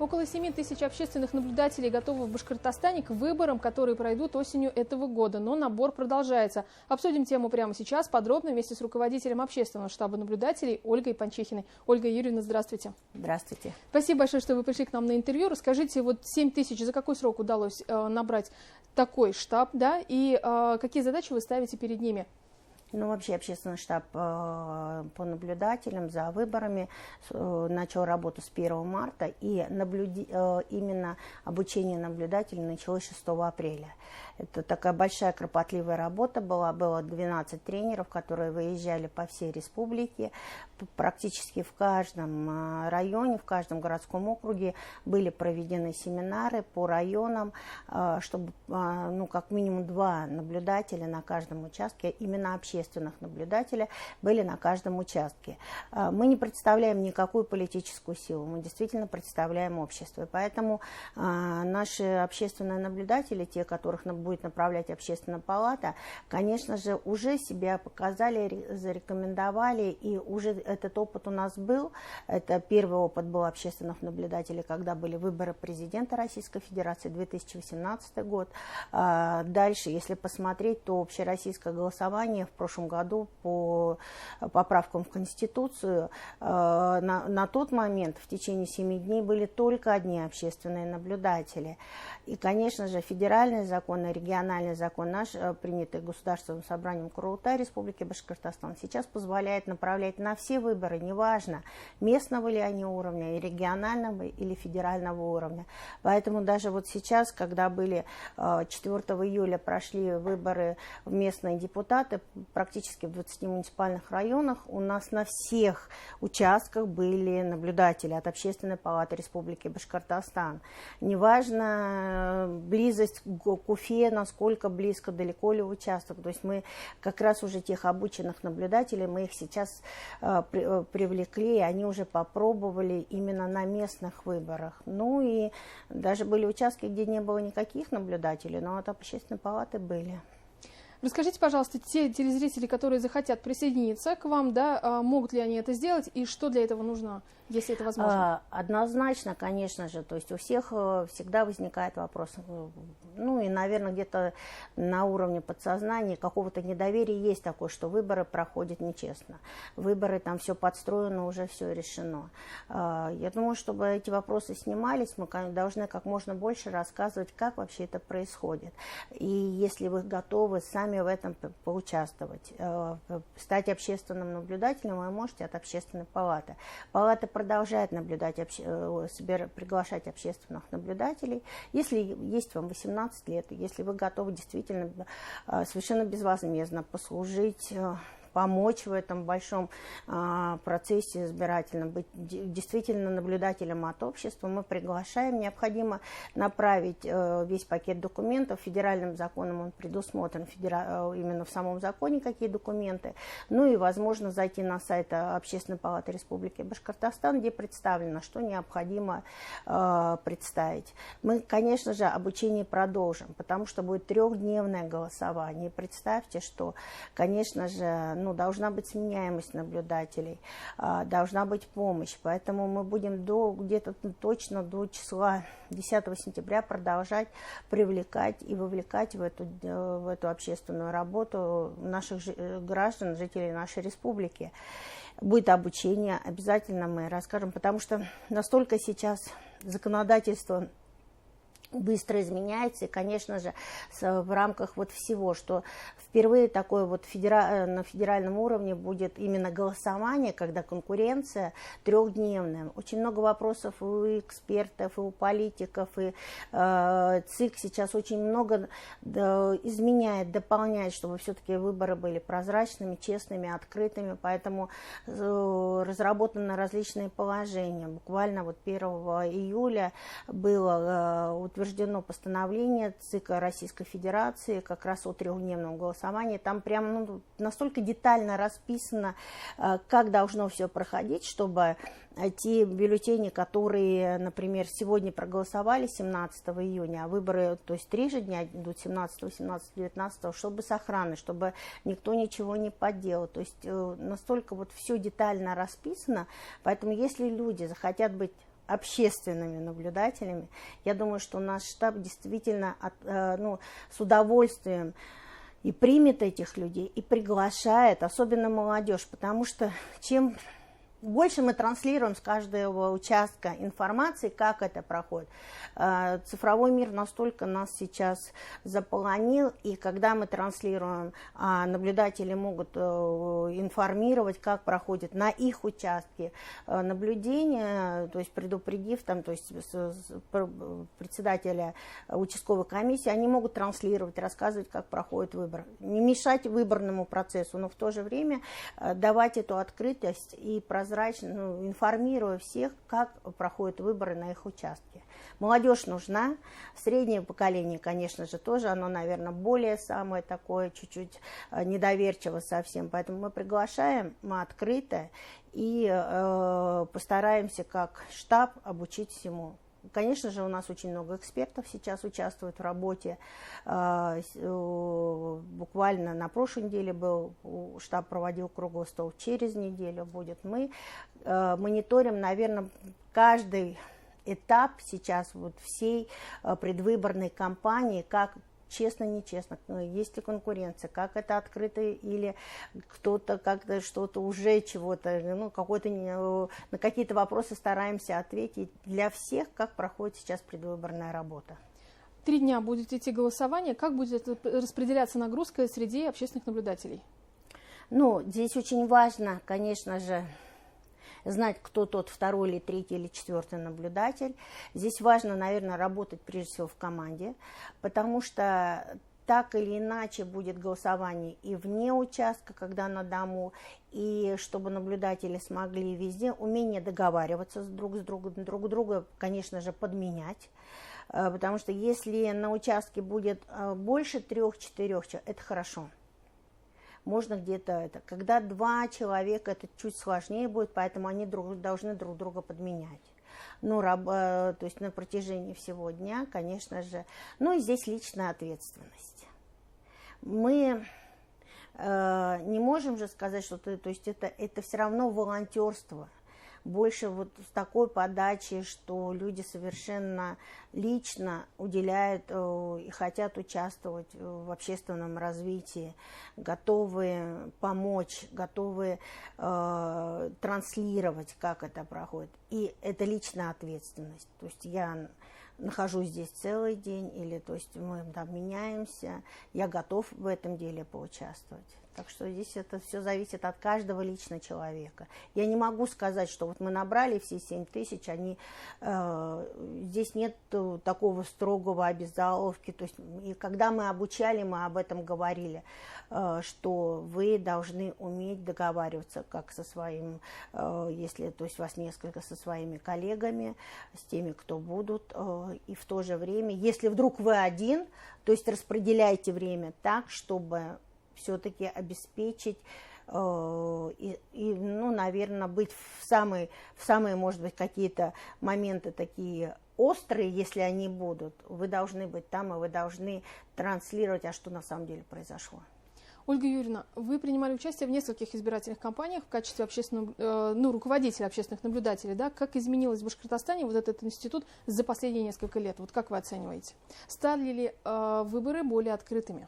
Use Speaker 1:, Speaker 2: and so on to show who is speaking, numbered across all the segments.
Speaker 1: Около 7 тысяч общественных наблюдателей готовы в Башкортостане к выборам, которые пройдут осенью этого года. Но набор продолжается. Обсудим тему прямо сейчас подробно вместе с руководителем общественного штаба наблюдателей Ольгой Панчихиной. Ольга Юрьевна, здравствуйте.
Speaker 2: Здравствуйте.
Speaker 1: Спасибо большое, что вы пришли к нам на интервью. Расскажите, вот 7 тысяч, за какой срок удалось набрать такой штаб, да, и какие задачи вы ставите перед ними?
Speaker 2: Ну, вообще, общественный штаб по наблюдателям за выборами начал работу с 1 марта, и именно обучение наблюдателей началось 6 апреля. Это такая большая кропотливая работа была. Было 12 тренеров, которые выезжали по всей республике. Практически в каждом районе, в каждом городском округе были проведены семинары по районам, чтобы как минимум 2 наблюдателя на каждом участке, именно общественных наблюдателей, были на каждом участке. Мы не представляем никакую политическую силу, мы действительно представляем общество. И поэтому наши общественные наблюдатели, те, которых будет направлять общественная палата, конечно же, уже себя показали, зарекомендовали, и уже этот опыт у нас был. Это первый опыт был общественных наблюдателей, когда были выборы президента Российской Федерации, 2018 год. Дальше, если посмотреть, то общероссийское голосование в прошлом году по поправкам в Конституцию, на тот момент в течение 7 дней были только одни общественные наблюдатели. И, конечно же, федеральный закон и региональный закон наш, принятый Государственным собранием Курултая Республики Башкортостан, сейчас позволяет направлять на все выборы, неважно, местного ли они уровня, и регионального или федерального уровня. Поэтому даже вот сейчас, когда были 4 июля прошли выборы в местные депутаты, практически в 20 муниципальных районах у нас на всех участках были наблюдатели от Общественной палаты Республики Башкортостан. Неважно близость к Уфе, насколько близко, далеко ли участок. То есть мы как раз уже тех обученных наблюдателей, мы их сейчас привлекли, и они уже попробовали именно на местных выборах. Ну и даже были участки, где не было никаких наблюдателей, но от Общественной палаты были.
Speaker 1: Расскажите, пожалуйста, те телезрители, которые захотят присоединиться к вам, да, могут ли они это сделать, и что для этого нужно, если это возможно?
Speaker 2: Однозначно, конечно же, то есть у всех всегда возникает вопрос, ну и, наверное, где-то на уровне подсознания какого-то недоверия есть такое, что выборы проходят нечестно. Выборы, там все подстроено, уже все решено. Я думаю, чтобы эти вопросы снимались, мы должны как можно больше рассказывать, как вообще это происходит. И если вы готовы сами в этом поучаствовать, стать общественным наблюдателем, вы можете от Общественной палаты. Палата продолжает приглашать общественных наблюдателей. Если есть вам 18 лет, если вы готовы действительно совершенно безвозмездно послужить, помочь в этом большом процессе избирательном, быть действительно наблюдателем от общества, мы приглашаем. Необходимо направить весь пакет документов. Федеральным законом он предусмотрен, именно в самом законе какие документы. Ну и, возможно, зайти на сайт Общественной палаты Республики Башкортостан, где представлено, что необходимо представить. Мы, конечно же, обучение продолжим, потому что будет 3-дневное голосование. И представьте, что, конечно же, должна быть сменяемость наблюдателей, должна быть помощь. Поэтому мы будем где-то точно до числа 10 сентября продолжать привлекать и вовлекать в эту общественную работу наших граждан, жителей нашей республики. Будет обучение, обязательно мы расскажем, потому что настолько сейчас законодательство быстро изменяется, и, конечно же, в рамках вот всего, что впервые такое вот на федеральном уровне будет именно голосование, когда конкуренция 3-дневная. Очень много вопросов у экспертов, и у политиков, и ЦИК сейчас очень много изменяет, дополняет, чтобы все-таки выборы были прозрачными, честными, открытыми, поэтому разработаны различные положения. Буквально вот 1 июля было утверждено постановление ЦИКа Российской Федерации как раз о 3-дневном голосовании. Там прям настолько детально расписано, как должно все проходить, чтобы те бюллетени, которые, например, сегодня проголосовали 17 июня, а выборы, то есть 3 же дня идут, 17, 18, 19, чтобы с охраной, чтобы никто ничего не подделал. То есть настолько вот все детально расписано. Поэтому если люди захотят быть общественными наблюдателями. Я думаю, что наш штаб действительно с удовольствием и примет этих людей, и приглашает, особенно молодежь, потому что чем больше мы транслируем с каждого участка информации, как это проходит. Цифровой мир настолько нас сейчас заполонил, и когда мы транслируем, наблюдатели могут информировать, как проходит на их участке наблюдение, то есть предупредив там, то есть председателя участковой комиссии, они могут транслировать, рассказывать, как проходит выбор. Не мешать выборному процессу, но в то же время давать эту открытость и прозрачность, информируя всех, как проходят выборы на их участке. Молодежь нужна, среднее поколение, конечно же, тоже, оно, наверное, более самое такое, чуть-чуть недоверчиво совсем, поэтому мы приглашаем, мы открыто и постараемся как штаб обучить всему. Конечно же, у нас очень много экспертов сейчас участвуют в работе. Буквально на прошлой неделе штаб проводил круглый стол, через неделю будет. Мы мониторим, наверное, каждый этап сейчас вот всей предвыборной кампании, как честно, нечестно, есть ли конкуренция, как это открыто, или кто-то как-то что-то уже чего-то, на какие-то вопросы стараемся ответить для всех, как проходит сейчас предвыборная работа.
Speaker 1: 3 дня будет идти голосование. Как будет распределяться нагрузка среди общественных наблюдателей?
Speaker 2: Здесь очень важно, конечно же, знать, кто тот второй или третий или четвертый наблюдатель. Здесь важно, наверное, работать прежде всего в команде, потому что так или иначе будет голосование и вне участка, когда на дому, и чтобы наблюдатели смогли везде умение договариваться друг друга, конечно же, подменять. Потому что если на участке будет больше 3-4 человек, это хорошо. Можно где-то когда 2 человека, это чуть сложнее будет, поэтому они должны друг друга подменять. То есть на протяжении всего дня, конечно же. И здесь личная ответственность. Мы не можем же сказать, что это все равно волонтерство. Больше вот с такой подачей, что люди совершенно лично уделяют и хотят участвовать в общественном развитии, готовы помочь, готовы транслировать, как это проходит. И это личная ответственность. То есть я нахожусь здесь целый день, или то есть мы там меняемся, я готов в этом деле поучаствовать. Так что здесь это все зависит от каждого лично человека. Я не могу сказать, что вот мы набрали все 7 тысяч, здесь нет такого строгого обязаловки. То есть, и когда мы обучали, мы об этом говорили, что вы должны уметь договариваться, как со своим, если, то есть вас несколько, со своими коллегами, с теми, кто будут, и в то же время, если вдруг вы один, то есть распределяйте время так, чтобы все-таки обеспечить наверное, быть в самые, может быть, какие-то моменты такие острые, если они будут, вы должны быть там, и вы должны транслировать, а что на самом деле произошло.
Speaker 1: Ольга Юрьевна, вы принимали участие в нескольких избирательных кампаниях в качестве руководителя общественных наблюдателей. Да? Как изменилось в Башкортостане вот этот институт за последние несколько лет? Вот как вы оцениваете? Стали ли выборы более открытыми?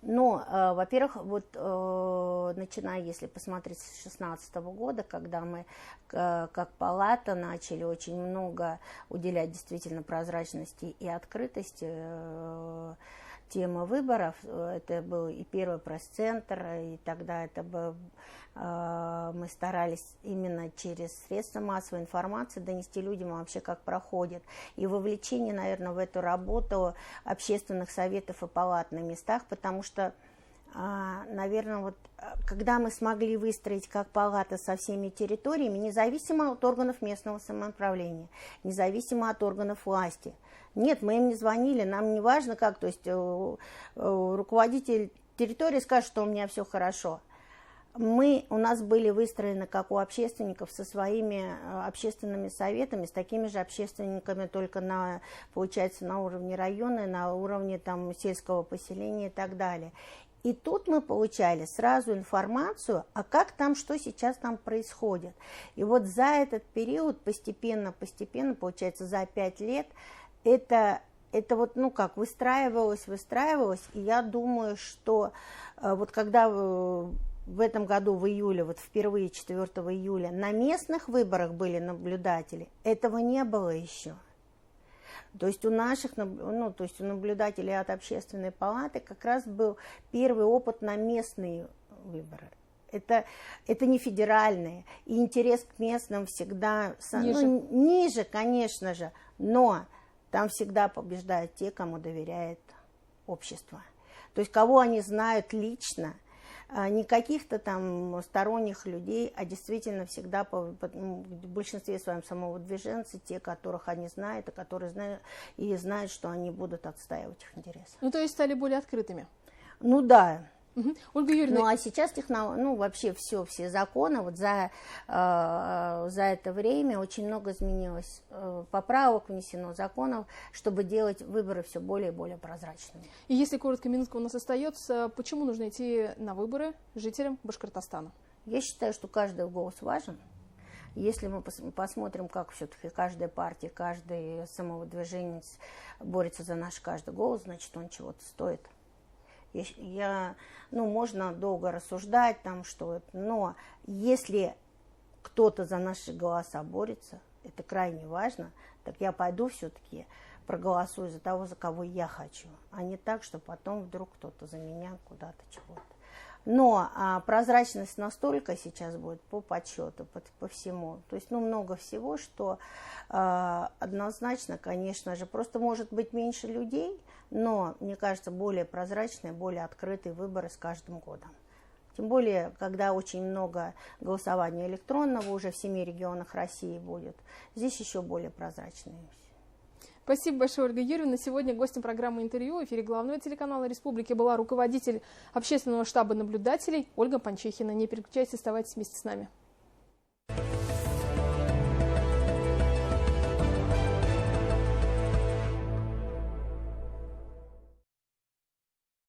Speaker 2: Во-первых, начиная, если посмотреть с 2016 года, когда мы как палата начали очень много уделять действительно прозрачности и открытости темы выборов, это был и первый пресс-центр, и тогда мы старались именно через средства массовой информации донести людям вообще, как проходит. И вовлечение, наверное, в эту работу общественных советов и палат на местах, потому что, наверное, когда мы смогли выстроить как палата со всеми территориями, независимо от органов местного самоуправления, независимо от органов власти. Нет, мы им не звонили, нам не важно как, то есть руководитель территории скажет, что у меня все хорошо. У нас были выстроены, как у общественников, со своими общественными советами, с такими же общественниками, только получается, на уровне района, на уровне сельского поселения и так далее. И тут мы получали сразу информацию, а как там, что сейчас там происходит. И вот за этот период постепенно, получается, за 5 лет, это вот, ну как, выстраивалось, и я думаю, что вот когда в этом году в июле, вот впервые 4 июля, на местных выборах были наблюдатели, этого не было еще. То есть у наших, ну, то есть у наблюдателей от общественной палаты как раз был первый опыт на местные выборы. Это не федеральные. И интерес к местным всегда ниже, конечно же, но там всегда побеждают те, кому доверяет общество. То есть кого они знают лично, не каких-то там сторонних людей, а действительно всегда в большинстве своем самовыдвиженцы, те, которых они знают, и которые знают, что они будут отстаивать их интересы.
Speaker 1: Ну, то есть стали более открытыми.
Speaker 2: Ну да.
Speaker 1: Угу. Ольга Юрьевна...
Speaker 2: Ну, а сейчас вообще все законы, вот за это время очень много изменилось, поправок внесено, законов, чтобы делать выборы все более и более прозрачными.
Speaker 1: И если коротко, минутка у нас остается, почему нужно идти на выборы жителям Башкортостана?
Speaker 2: Я считаю, что каждый голос важен. Если мы посмотрим, как все-таки каждая партия, каждый самовыдвиженец борется за наш каждый голос, значит, он чего-то стоит. Можно долго рассуждать, но если кто-то за наши голоса борется, это крайне важно, так я пойду все-таки проголосую за того, за кого я хочу, а не так, что потом вдруг кто-то за меня куда-то чего-то. Но прозрачность настолько сейчас будет по подсчету, по всему. То есть, много всего, что однозначно, конечно же, просто может быть меньше людей, но, мне кажется, более прозрачные, более открытые выборы с каждым годом. Тем более, когда очень много голосования электронного уже в 7 регионах России будет, здесь еще более прозрачные.
Speaker 1: Спасибо большое, Ольга Юрьевна. Сегодня гостем программы «Интервью» в эфире главного телеканала Республики была руководитель общественного штаба наблюдателей Ольга Панчихина. Не переключайтесь, оставайтесь вместе с нами.